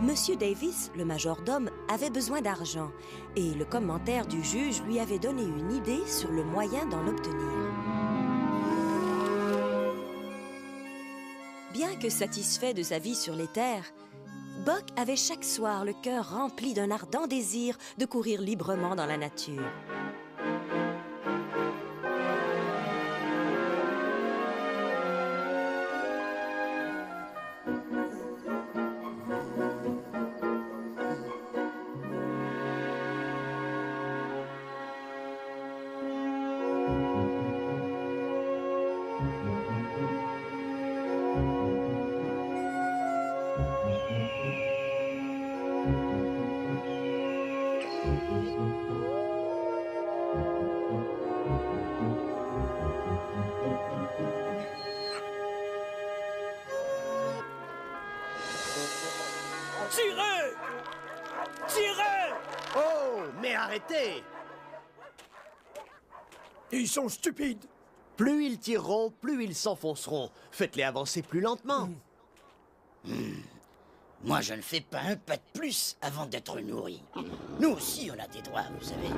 Monsieur Davis, le majordome, avait besoin d'argent et le commentaire du juge lui avait donné une idée sur le moyen d'en obtenir. Bien que satisfait de sa vie sur les terres, Buck avait chaque soir le cœur rempli d'un ardent désir de courir librement dans la nature. Tirez! Tirez! Oh, mais arrêtez! Ils sont stupides. Plus ils tireront, plus ils s'enfonceront. Faites-les avancer plus lentement. Moi, je ne fais pas un pas de plus avant d'être nourri. Nous aussi, on a des droits, vous savez.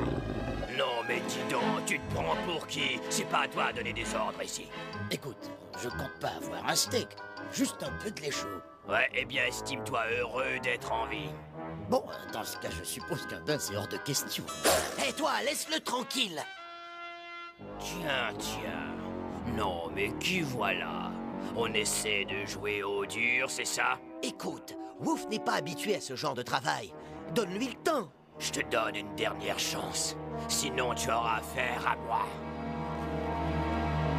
Non, mais dis donc, tu te prends pour qui? C'est pas à toi de donner des ordres ici. Écoute, je compte pas avoir un steak, juste un peu de lait chaud. Ouais, eh bien, estime-toi heureux d'être en vie. Bon, dans ce cas, je suppose qu'un bain, c'est hors de question. Hé, toi, laisse-le tranquille. Tiens. Non, mais qui voilà? On essaie de jouer au dur, c'est ça? Écoute, Wolf n'est pas habitué à ce genre de travail. Donne-lui le temps. Je te donne une dernière chance. Sinon, tu auras affaire à moi.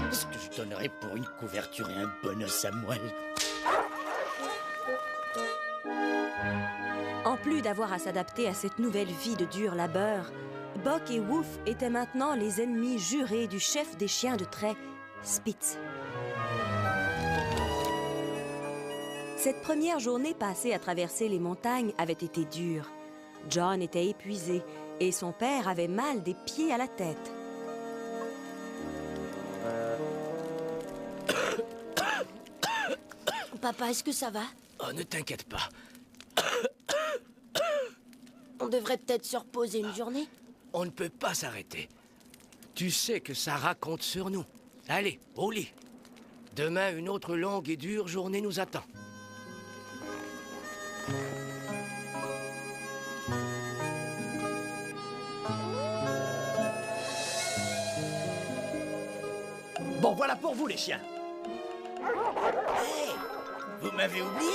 Qu'est-ce que je donnerais pour une couverture et un bon os à moelle? En plus d'avoir à s'adapter à cette nouvelle vie de dur labeur, Buck et Wolf étaient maintenant les ennemis jurés du chef des chiens de trait, Spitz. Cette première journée passée à traverser les montagnes avait été dure. John était épuisé et son père avait mal des pieds à la tête. Papa, est-ce que ça va? Oh, ne t'inquiète pas. On devrait peut-être se reposer une journée. On ne peut pas s'arrêter. Tu sais que Sarah compte sur nous. Allez, au lit. Demain, une autre longue et dure journée nous attend. Bon, voilà pour vous, les chiens. Hey, vous m'avez oublié?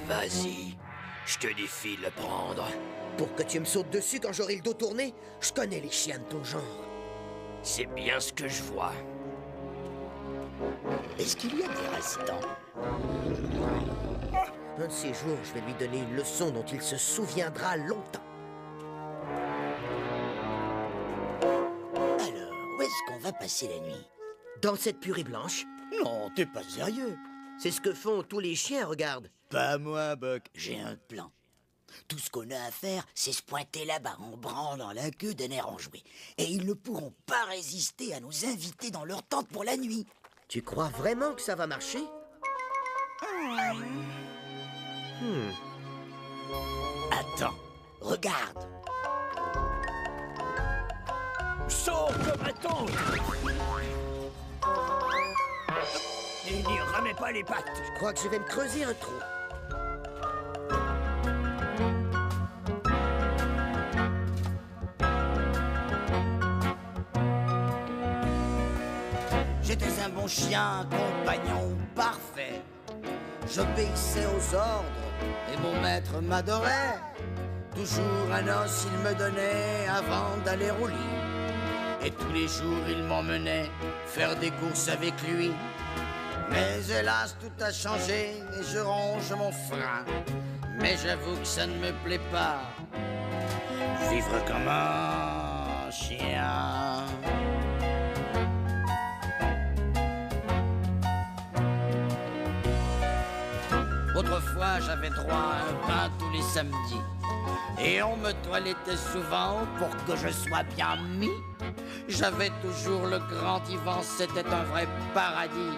Vas-y, je te défie de le prendre. Pour que tu me sautes dessus quand j'aurai le dos tourné, je connais les chiens de ton genre. C'est bien ce que je vois. Est-ce qu'il y a des restants? Un de ces jours, je vais lui donner une leçon dont il se souviendra longtemps. Alors, où est-ce qu'on va passer la nuit? Dans cette purée blanche? Non, t'es pas sérieux. C'est ce que font tous les chiens, regarde. Pas moi, Buck. J'ai un plan. Tout ce qu'on a à faire, c'est se pointer là-bas en branlant la queue d'un air enjoué. Et ils ne pourront pas résister à nous inviter dans leur tente pour la nuit. Tu crois vraiment que ça va marcher? Attends, regarde. Sors de ma tente! Et n'y remets pas les pattes. Je crois que je vais me creuser un trou. J'étais un bon chien, compagnon parfait. J'obéissais aux ordres et mon maître m'adorait. Toujours un os il me donnait avant d'aller au lit. Et tous les jours il m'emmenait faire des courses avec lui. Mais hélas tout a changé et je ronge mon frein. Mais j'avoue que ça ne me plaît pas. Vivre comme un chien. Autrefois, j'avais droit à un bain tous les samedis. Et on me toilettait souvent pour que je sois bien mis. J'avais toujours le grand divan, c'était un vrai paradis.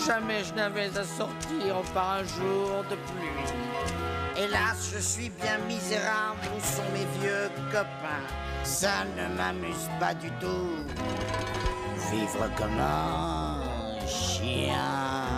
Jamais je n'avais à sortir par un jour de pluie. Hélas, je suis bien misérable, où sont mes vieux copains? Ça ne m'amuse pas du tout. Vivre comme un chien.